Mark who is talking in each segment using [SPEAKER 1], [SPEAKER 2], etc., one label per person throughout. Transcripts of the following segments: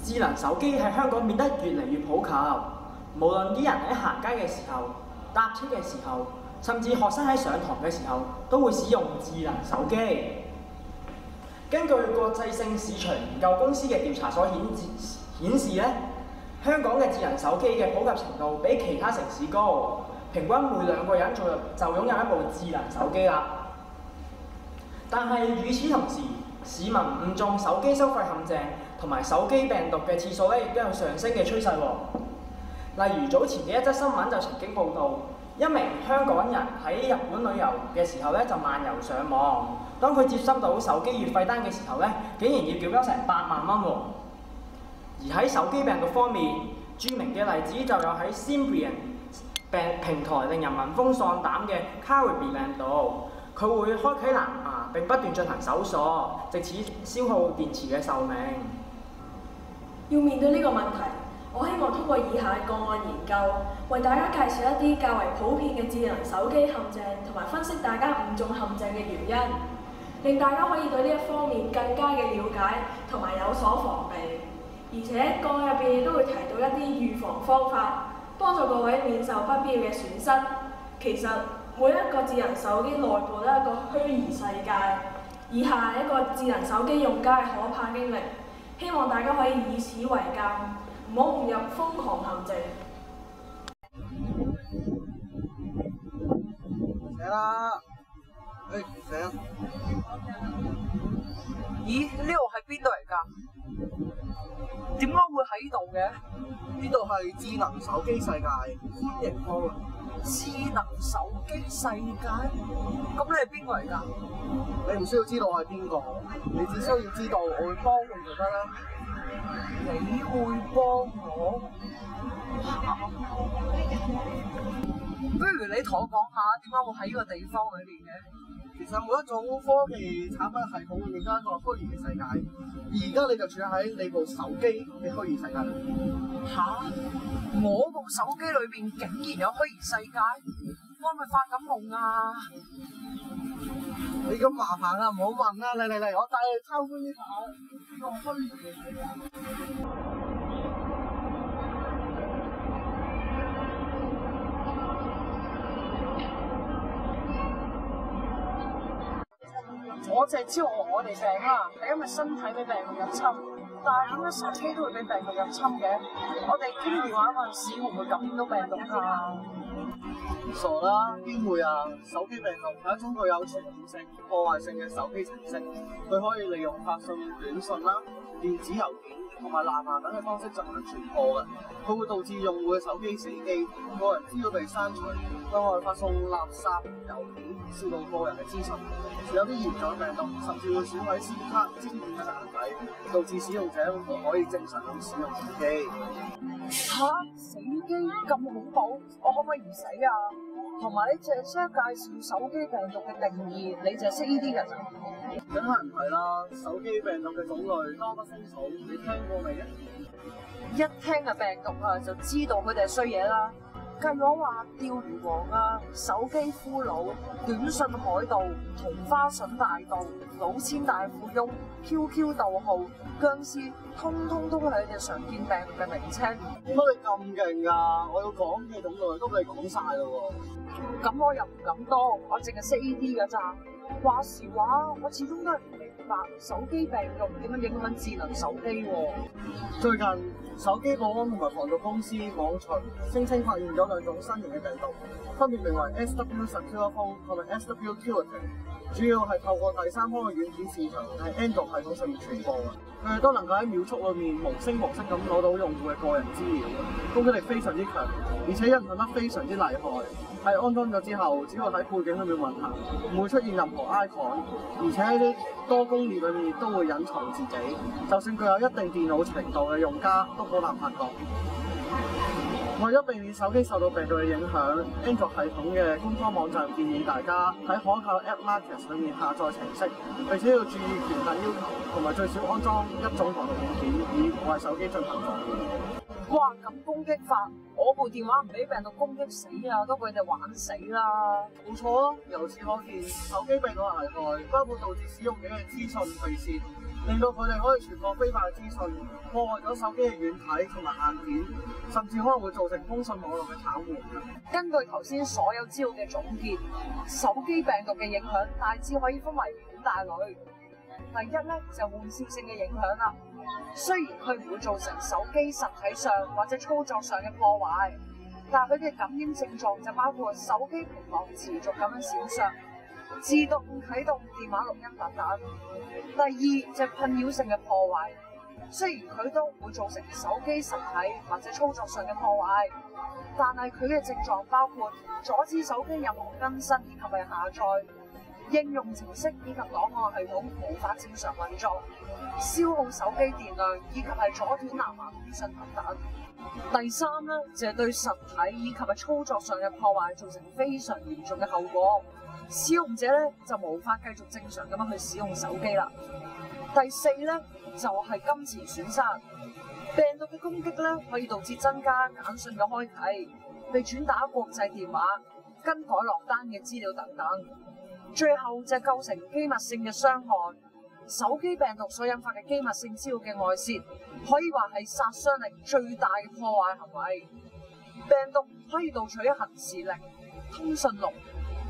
[SPEAKER 1] 智能手機喺香港變得越嚟越普及，無論啲人喺行街嘅時候、搭車嘅時候，甚至學生喺上堂嘅時候，都會使用智能手機。根據國際性市場研究公司嘅調查所顯示咧，香港嘅智能手機嘅普及程度比其他城市高，平均每2個人就擁有一部智能手機啦。但係與此同時，市民誤中手機收費陷阱同埋手機病毒嘅次數咧，亦都有上升嘅趨勢喎。例如早前嘅一則新聞就曾經報導，一名香港人喺日本旅遊嘅時候咧，就漫遊上網。當佢接收到手機月費單嘅時候咧，竟然要繳交成8萬蚊喎。而喺手機病毒方面，著名嘅例子就有喺 Symbian 平台令人聞風喪膽嘅 Caribe 病毒，佢會開啟藍牙並不斷進行搜索，藉此消耗電池嘅壽命。
[SPEAKER 2] 要面對呢個問題，我希望通過以下個案研究，為大家介紹一啲較為普遍嘅智能手機陷阱，同埋分析大家誤中陷阱嘅原因，令大家可以對呢一方面更加嘅了解同埋有所防備。而且個案入邊亦都會提到一啲預防方法，幫助各位免受不必要嘅損失。其實每一個智能手機內部都係一個虛擬世界。以下係一個智能手機用家嘅可怕經歷，希望大家可以以此為鑑，唔好誤入瘋狂陷阱。
[SPEAKER 3] 醒啦！醒！
[SPEAKER 4] 咦？呢度係邊度嚟㗎？點解會喺度嘅？
[SPEAKER 3] 呢度係智能手機世界，歡迎光臨。
[SPEAKER 4] 智能手機世界？咁你係邊個嚟㗎？
[SPEAKER 3] 你唔需要知道我係邊個，你只需要知道我會幫你就得啦。
[SPEAKER 4] 你會幫我？不如你同我講下點解會喺呢個地方裏邊嘅？
[SPEAKER 3] 其實每一種科技產品系統會面對一個虛擬嘅世界，而家你就處喺你部手機嘅虛擬世界裏面。
[SPEAKER 4] 嚇！我部手機裏邊竟然有虛擬世界，我係咪發緊夢啊？
[SPEAKER 3] 你咁麻煩啦，唔好問啦，嚟，我帶你參觀呢個虛擬嘅世界。
[SPEAKER 4] 我淨係知道我哋病啦，係因為身體俾病毒入侵，但係點解手機都會俾病毒入侵嘅？我哋傾電話嗰陣時會唔會感染到病毒㗎？
[SPEAKER 3] 傻啦，邊會啊！手機病毒係一種具有傳染性、破壞性嘅手機程式，佢可以利用發信、短信啦、電子郵件同埋藍牙等嘅方式進行傳播嘅。佢會導致用戶嘅手機死機、個人資料被刪除、向外發送垃圾郵件、泄露個人嘅資訊。有啲嚴重嘅病毒甚至會損毀 SIM 卡、晶片嘅硬體，導致使用者唔可以正常咁使用手機。
[SPEAKER 4] 嚇！死機咁恐怖，我可唔可以唔死啊？同埋你淨係識介紹手機病毒嘅定義，你淨係識呢啲㗎咋？
[SPEAKER 3] 梗係唔係啦，手機病毒嘅種類多不勝數，你聽過未啊？
[SPEAKER 4] 一聽嘅病毒啊，就知道佢哋係衰嘢啦。計我話釣魚王啊、手機俘虜、短信海盜、同花順大盜、老千大富翁、QQ 逗號、僵屍，通通都係一隻常見病毒嘅名稱。
[SPEAKER 3] 點解你咁勁㗎？我要講嘅種類都俾你講晒啦喎。
[SPEAKER 4] 咁我又唔敢多，我淨係識呢啲㗎咋。話時話，我始終都係唔明白手機病毒點樣影響智能手機喎。
[SPEAKER 3] 最近手機保安同埋防毒公司網巡聲稱發現咗2種新型嘅病毒，分別名為 SW Secure Phone 同埋 SW Curative， 主要係透過第三方嘅軟件市場喺 Android 系統上面傳播嘅。佢哋都能夠喺秒速裏面無聲無息咁攞到用戶嘅個人資料，攻擊力非常之強，而且印象得非常之厲害。喺安裝咗之後，只要喺背景裏面運行，唔會出現任何 icon， 而且喺啲多攻略裏面亦都會隱藏自己，就算具有一定電腦程度嘅用家都好難發覺。為咗避免手機受到病毒嘅影響， Android 系統嘅官方網站建議大家喺可靠 App Market 裏面下載程式，並且要注意權限要求，同埋最少安裝1種防毒軟件，以為手機進行防護。
[SPEAKER 4] 哇！咁攻擊法，我部電話唔俾病毒攻擊死啊，都俾佢哋玩死啦！
[SPEAKER 3] 冇錯啊！由此可見，手機病毒嘅危害包括導致使用者嘅資訊被竊、令到佢哋可以傳播非法嘅資訊，破壞咗手機嘅軟體同埋硬件，甚至可能會造成通訊網絡嘅癱瘓。
[SPEAKER 4] 根據頭先所有資料嘅總結，手機病毒嘅影響大致可以分為五大類。第一咧就換攝性嘅影響啦。雖然佢唔會造成手機實體上或者操作上嘅破壞，但係佢嘅感染症狀就包括手機屏幕持續咁樣閃爍、自動啟動電話錄音等等。第二就係困擾性嘅破壞，雖然佢都唔會造成手機實體或者操作上嘅破壞，但係佢嘅症狀包括阻止手機任何更新以及係下載。應用程式以及檔案系統無法正常運作，消耗手機電量以及係阻斷藍牙通訊等等。第三咧就係對實體以及係操作上嘅破壞造成非常嚴重嘅後果，使用者咧就無法繼續正常咁樣去使用手機啦。第四咧就係金錢損失，病毒嘅攻擊咧可以導致增加簡訊嘅開啟、被轉打國際電話、更改落單嘅資料等等。最後就係構成機密性嘅傷害。手機病毒所引發嘅機密性資料嘅外泄，可以話係殺傷力最大嘅破壞行為。病毒可以盜取行事曆、通訊錄、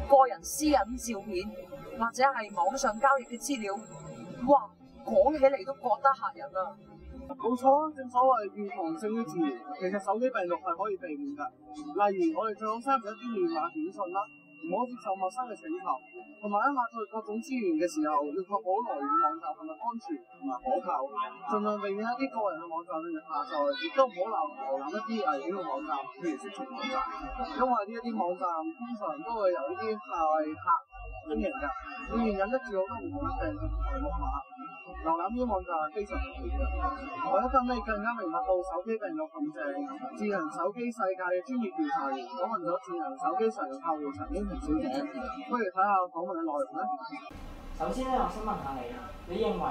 [SPEAKER 4] 個人私隱照片或者係網上交易嘅資料。哇，講起嚟都覺得嚇人啊！
[SPEAKER 3] 冇錯，正所謂預防勝於治療，其實手機病毒係可以避免㗎。例如我哋最好刪除一啲亂碼短信啦。唔好接受陌生嘅請求，同埋喺下載各種資源嘅時候，要確保來源網站係咪安全同埋可靠，盡量避免一啲個人嘅網站進行下載，亦都唔好瀏覽一啲危險嘅網站，譬如色情網站，因為呢一啲網站通常都會有呢啲客經營㗎，裏面引得住好多唔同嘅病毒同木馬。瀏覽呢啲網站係非常危險嘅。為咗等你更加明白到手機病毒陷阱，智能手機世界嘅專業調查員訪問咗智能手機常用客戶陳英婷小姐，不如睇下訪問嘅內容咧。
[SPEAKER 1] 首先咧，我想問下你認為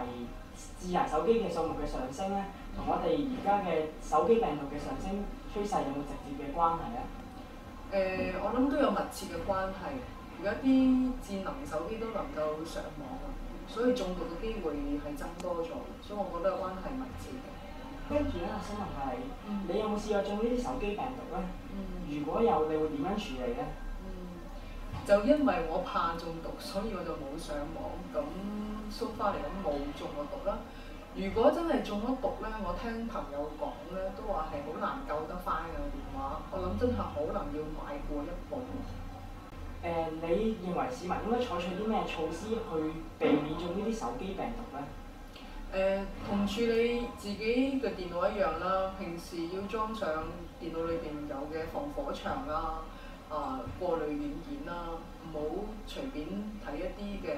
[SPEAKER 1] 智能手機嘅數目嘅上升咧，同我哋而家嘅手機病毒嘅上升趨勢有冇直接嘅關係咧？
[SPEAKER 5] 我諗都有密切嘅關係。而家啲智能手機都能夠上網，所以中毒嘅機會係增多咗，所以我覺得關係密切嘅。
[SPEAKER 1] 跟住咧，我想問下你有冇試過中呢啲手機病毒咧？如果有，你會點樣處理咧？
[SPEAKER 5] 就因為我怕中毒，所以我就冇上網。咁so far嚟講冇中過毒啦。如果真係中咗毒咧，我聽朋友講咧，都話係好難救得翻嘅電話。我諗真係可能要買過一部。
[SPEAKER 1] 你認為市民應該採取啲咩措施去避免中呢啲手機病毒咧？
[SPEAKER 5] 同處理自己嘅電腦一樣啦，平時要裝上電腦裏邊有嘅防火牆啦，過濾軟件啦，唔好隨便睇一啲嘅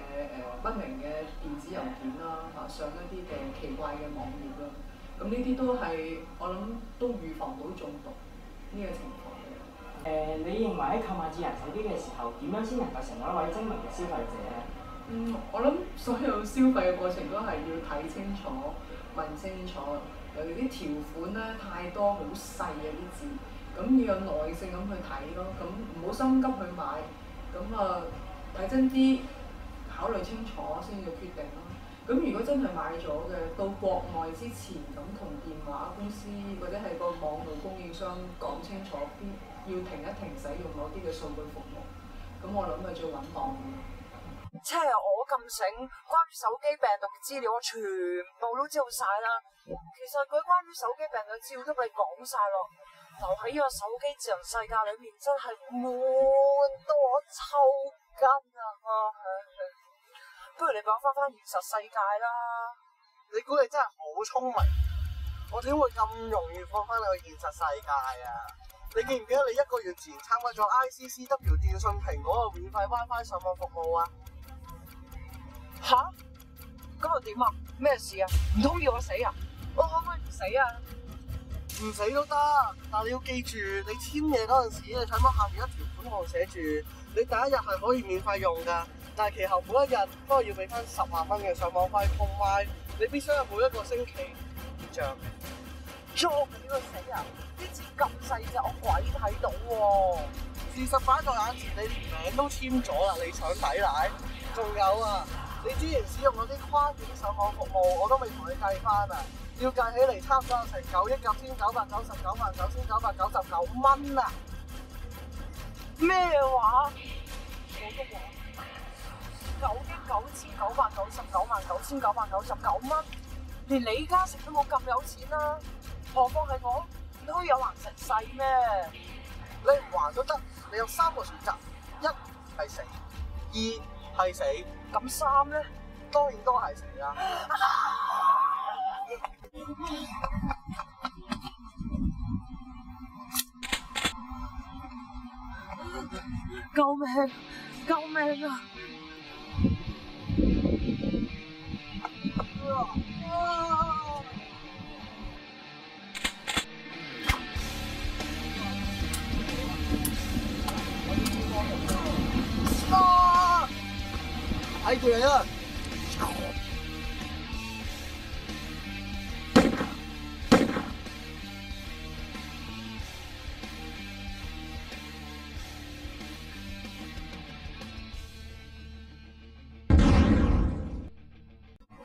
[SPEAKER 5] 不明嘅電子郵件啦，上一啲嘅奇怪嘅網頁啦，咁呢啲都係我諗都預防到中毒呢個情況。
[SPEAKER 1] 你認為喺購買智能手機嘅時候，點樣先能夠成為一位精明嘅消費者咧？
[SPEAKER 5] 我諗所有消費嘅過程都係要睇清楚、問清楚，尤其啲條款咧太多好細嘅啲字，咁要有耐性咁去睇咯，咁唔好心急去買，咁睇真啲，考慮清楚先至決定咯。咁如果真係買咗嘅，到國內之前咁同電話公司或者係個網絡供應商講清楚邊要停一停使用嗰啲嘅數據服務，咁我諗係最穩當嘅。
[SPEAKER 4] 即係我咁醒，關於手機病毒嘅資料我全部都知道晒啦。其實佢關於手機病毒嘅資料都俾你講晒咯，留喺呢個手機智能世界裏面真係悶到我抽筋啊！不如你講翻現實世界啦。
[SPEAKER 3] 你估你真係好聰明？我點會咁容易放翻你去現實世界啊？你記唔記得你1個月前參加咗 ICCW 電訊蘋果嘅免費 WiFi 上網服務啊？
[SPEAKER 4] 吓？咁又點啊？咩事啊？唔通要我死啊？我可唔可以唔死啊？
[SPEAKER 3] 唔死都得，但你要記住，你簽嘢嗰陣時，你睇翻下面一條款號寫住，你第一日係可以免費用㗎，但係其後每一日都係要俾翻10萬蚊嘅上網費，同埋你必須係每一個星期結帳。
[SPEAKER 4] 裝你個死啊！啲字咁細隻，我鬼睇到喎。
[SPEAKER 3] 事實擺在眼前，你連名都簽咗啦，你想抵賴？仲有啊，你之前使用嗰啲跨境售後服務，我都未同你計翻啊！要計起嚟差唔多有成9億9,999,999蚊啊！
[SPEAKER 4] 咩話？我都話9億9,999,999蚊，連李嘉誠都冇咁有錢啦，何況係我，都有還成世咩？
[SPEAKER 3] 你唔還都得，你有3個選擇：一係死，二係死，
[SPEAKER 4] 咁3咧？
[SPEAKER 3] 當然都係死啦。
[SPEAKER 4] 救命！救命啊！
[SPEAKER 3] 睇住你啦！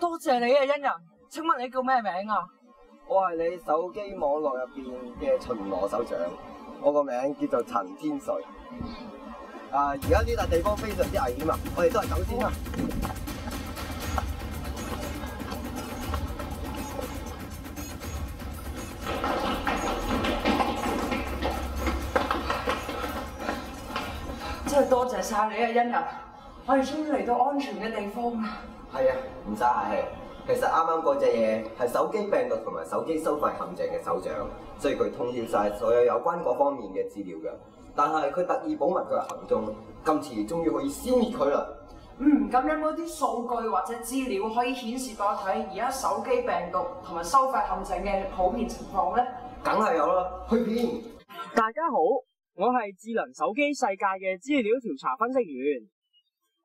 [SPEAKER 4] 多謝你啊，恩人。請問你叫咩名啊？
[SPEAKER 6] 我係你手機網絡入邊嘅巡邏首長，我個名叫做陳天瑞。而家呢笪地方非常之危險啊，我哋都係走先啦。
[SPEAKER 4] 真係多謝晒你啊，恩人。我哋終於嚟到安全嘅地方啦。
[SPEAKER 6] 係啊，唔使客氣。其實啱啱嗰隻嘢係手機病毒同埋手機收費陷阱嘅首長，所以佢通曉晒所有有關嗰方面嘅資料嘅。但係佢特意保密佢嘅行蹤，今次終於可以消滅佢啦。
[SPEAKER 4] 咁有冇啲數據或者資料可以顯示俾我睇而家手機病毒同埋收費陷阱嘅普遍情況咧？
[SPEAKER 6] 梗係有啦，去片。
[SPEAKER 1] 大家好，我係智能手機世界嘅資料調查分析員。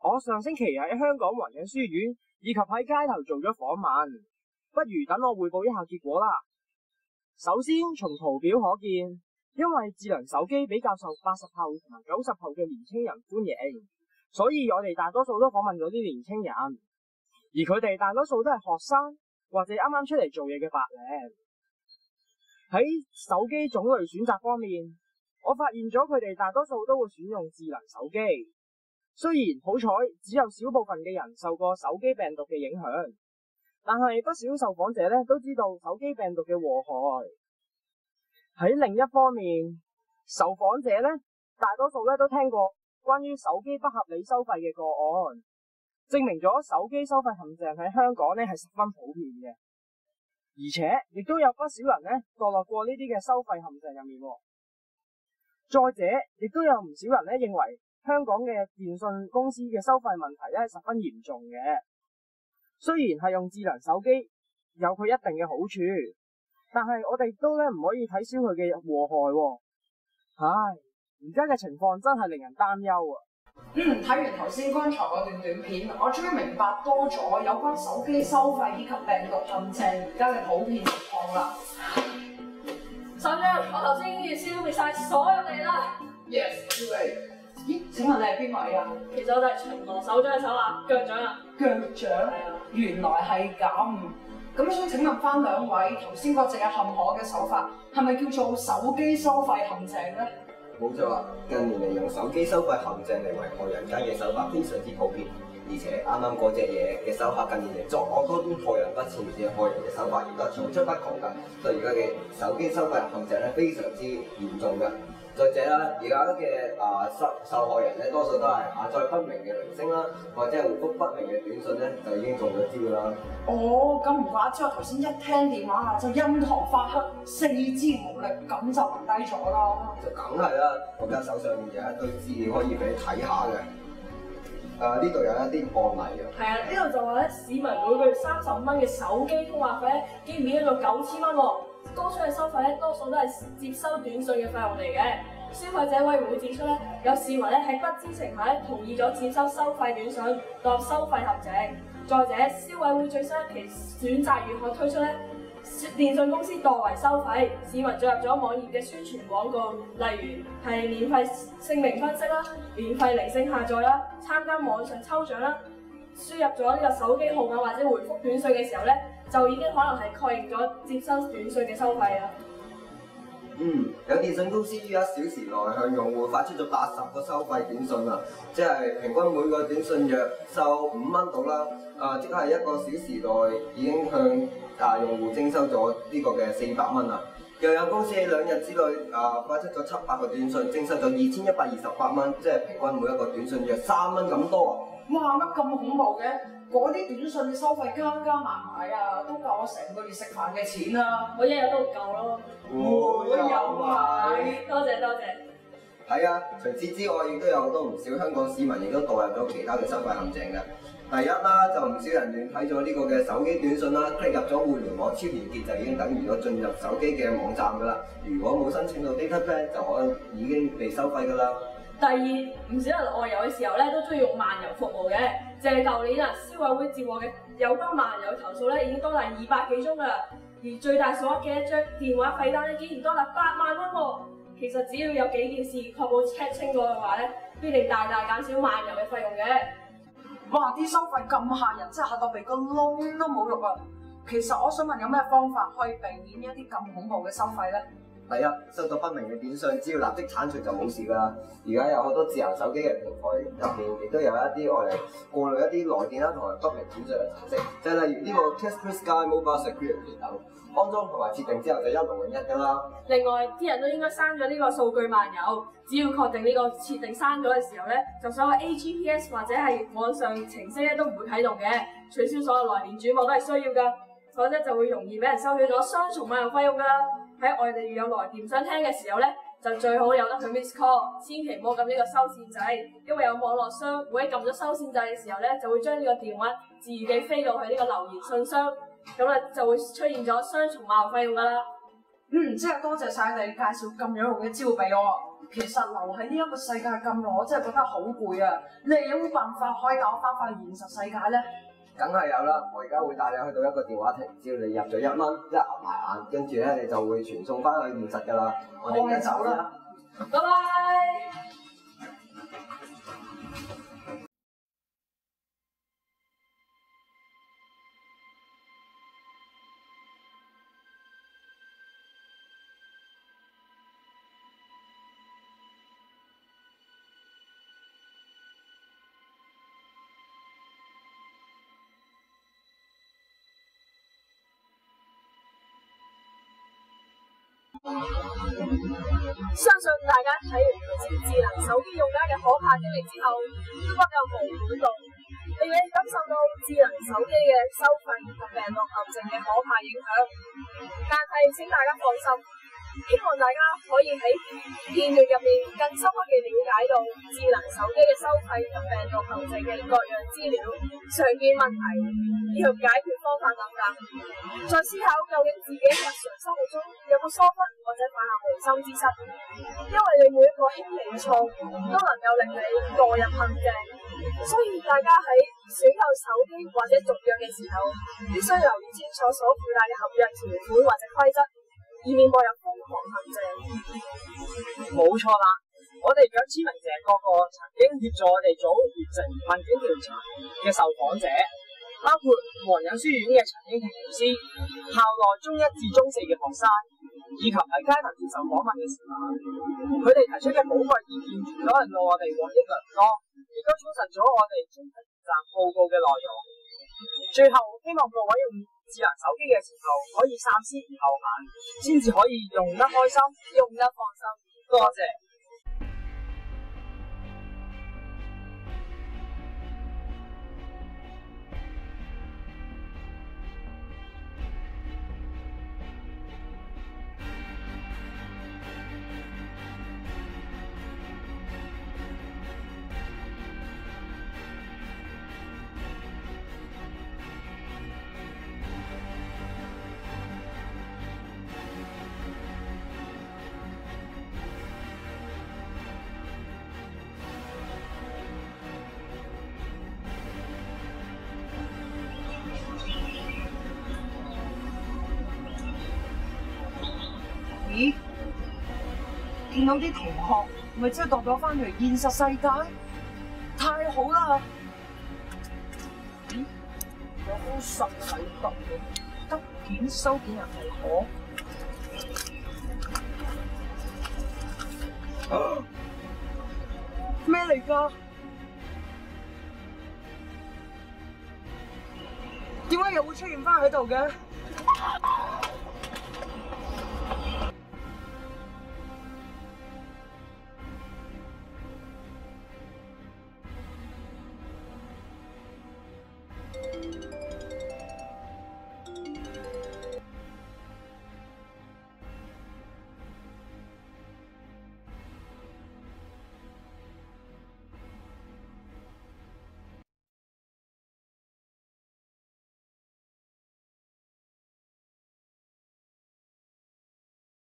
[SPEAKER 1] 我上星期喺香港雲隱書院以及喺街頭做咗訪問，不如等我匯報一下結果啦。首先，從圖表可見，因為智能手機比較受80後同埋90後嘅年輕人歡迎，所以我哋大多數都訪問咗啲年輕人，而佢哋大多數都係學生或者啱啱出嚟做嘢嘅白領。喺手機種類選擇方面，我發現咗佢哋大多數都會選用智能手機。雖然好彩只有少部分嘅人受過手機病毒嘅影響，但係不少受訪者咧都知道手機病毒嘅禍害。喺另一方面，受訪者咧大多數咧都聽過關於手機不合理收費嘅個案，證明咗手機收費陷阱喺香港咧係十分普遍嘅，而且亦都有不少人咧墮落過呢啲嘅收費陷阱入面。再者，亦都有唔少人咧認為香港嘅電信公司嘅收費問題咧係十分嚴重嘅。雖然係用智能手機有佢一定嘅好處，但係我哋都咧唔可以睇小佢嘅禍害。而家嘅情況真係令人擔憂啊！
[SPEAKER 4] 睇完頭先剛才嗰段短片，我終於明白多咗有關手機收費以及病毒陷阱而家嘅普遍情況啦。
[SPEAKER 2] 首長，我頭先已經消滅晒所有地啦。
[SPEAKER 5] Yes，
[SPEAKER 4] 咦？請問你係邊位啊？
[SPEAKER 2] 其實我就係巡邏首長嘅手下腳長啊。
[SPEAKER 4] 腳長？原來係咁。咁想請問翻兩位，頭先嗰隻有陷害嘅手法係咪叫做手機收費陷阱咧？
[SPEAKER 6] 冇錯啦，近年嚟用手機收費陷阱嚟為害人間嘅手法非常之普遍，而且啱啱嗰隻嘢嘅手法近年嚟作惡多端、害人不淺嘅害人嘅手法亦都係層出不窮㗎，所以而家嘅手機收費陷阱咧非常之嚴重㗎。再者啦，而家嘅受害人咧多數都係下載不明嘅明星啦，或者係回覆不明嘅短信咧就已經中咗招啦。
[SPEAKER 4] 哦，咁唔怪之我頭先一聽電話就印堂發黑、四肢無力，咁就暈低咗啦。
[SPEAKER 6] 就梗係啦，我家手上面有一堆資料可以俾你睇下嘅。呢度有一啲案例嘅。
[SPEAKER 2] 係啊，呢度就話咧，市民每個月35蚊嘅手機通話費咧，竟然變咗做9000蚊喎。多數嘅收費咧，多數都係接收短信嘅費用嚟嘅。消費者委員會指出咧，有市民咧喺不知情下咧同意咗接收收費短信當收費陷阱。再者，消委會最新一期選擇月刊推出咧，電信公司代為收費，市民進入咗網頁嘅宣傳廣告，例如係免費姓名分析啦、免費離線下載啦、參加網上抽獎啦、輸入咗呢個手機號碼或者回覆短信嘅時候咧，就已經可能係確認咗接收短信嘅收費啦。
[SPEAKER 6] 有電信公司於1小時內向用戶發出咗80個收費短信啊，即係平均每個短信約收5蚊到啦。即係1個小時內已經向用戶徵收咗呢個嘅400蚊啊。又有公司喺2日之內發出咗700個短信，徵收咗2128蚊，即係平均每一個短信約3蚊咁多啊！
[SPEAKER 4] 哇，乜咁恐怖嘅？嗰啲短信嘅收費加埋啊，都夠我成個月食飯嘅錢啦！
[SPEAKER 2] 我一日都唔夠咯。
[SPEAKER 4] 會有買，
[SPEAKER 2] 多謝多謝。
[SPEAKER 6] 係啊，除此之外，亦都有好多唔少香港市民亦都墮入咗其他嘅收費陷阱嘅。第一啦，就唔少人亂睇咗呢個嘅手機短信啦，click入咗互聯網超連結就已經等於咗進入手機嘅網站噶啦。如果冇申請到 data plan， 就可能已經被收費噶啦。
[SPEAKER 2] 第二，唔少人外遊嘅時候咧，都中意用漫遊服務嘅。淨係舊年啊，消委會接獲嘅有關漫遊投訴咧，已經多達200幾宗噶啦。而最大數額嘅一張電話費單咧，竟然多達8萬蚊喎。其實只要有幾件事確保 check 清楚嘅話咧，必定大減少漫遊嘅費用嘅。
[SPEAKER 4] 哇！啲收費咁嚇人，真係嚇到鼻哥窿都冇肉啊！其實我想問有咩方法可以避免一啲咁恐怖嘅收費咧？
[SPEAKER 6] 第一，收到不明嘅短信，只要立即剷除就冇事噶啦。而家有好多智能手機嘅平台入邊，亦都有一啲愛嚟過濾一啲來電啦同埋不明短信嘅程式，就係例如呢個 Kaspersky Mobile Security 等。安裝同埋設定之後就一勞永逸噶啦。
[SPEAKER 2] 另外，啲人都應該刪咗呢個數據漫遊，只要確定呢個設定刪咗嘅時候咧，就所有 AGPS 或者係網上程式咧都唔會啟動嘅，取消所有來電轉播都係需要噶，否則就會容易俾人收取咗雙重漫遊費用噶啦。喺外地如有來電想聽嘅時候咧，就最好有得佢 miss call， 千祈唔好撳呢個收線掣，因為有網絡商會喺撳咗收線掣嘅時候咧，就會將呢個電話自己飛到去呢個留言信箱。咁啊，就會出現咗雙重漫遊費用噶啦。
[SPEAKER 4] 真係多謝晒你介紹咁有用嘅招俾我。其實留喺呢一個世界咁耐，我真係覺得好攰啊！你有冇辦法可以帶我翻返去現實世界咧？
[SPEAKER 6] 梗係有啦，我而家會帶你去到一個電話亭，只要你入咗1蚊，一合埋眼，跟住咧你就會傳送翻去現實噶啦。我哋而家走啦，
[SPEAKER 2] 拜拜。相信大家睇完唔少智能手機用家嘅可怕經歷之後，都不夠無管動，令你感受到智能手機嘅收費同病毒陷阱嘅可怕影響。但係請大家放心，希望大家可以喺片段入面更深刻地了解到智能手機嘅收費同病毒陷阱嘅各樣資料、常見問題以及解決方法等等，再思考究竟自己日常生活中有冇疏忽或者犯下無心之失，因為你每一個輕微嘅錯誤都能夠令你墮入陷阱，所以大家喺選購手機或者續約嘅時候，必須留意清楚所附帶嘅合約條款或者規則，以免墮入瘋狂陷阱。
[SPEAKER 7] 冇錯啦，我哋嘅知名者個個曾經協助我哋做完成問卷調查嘅受訪者，包括黃仁書院嘅陳英婷老師、校內中1至中4嘅學生，以及喺街頭接受訪問嘅時候，佢哋提出嘅寶貴意見，除咗令到我哋獲益良多，亦都充實咗我哋專題研習報告嘅內容。最後，希望各位用智能手機嘅時候，可以三思而後行，先至可以用得開心，用得放心。多謝。
[SPEAKER 4] 咦？見到啲同學，咪即係代表翻嚟現實世界？太好啦！實喺度，得件收件人係我。咩嚟㗎？點解又會出現翻喺度嘅？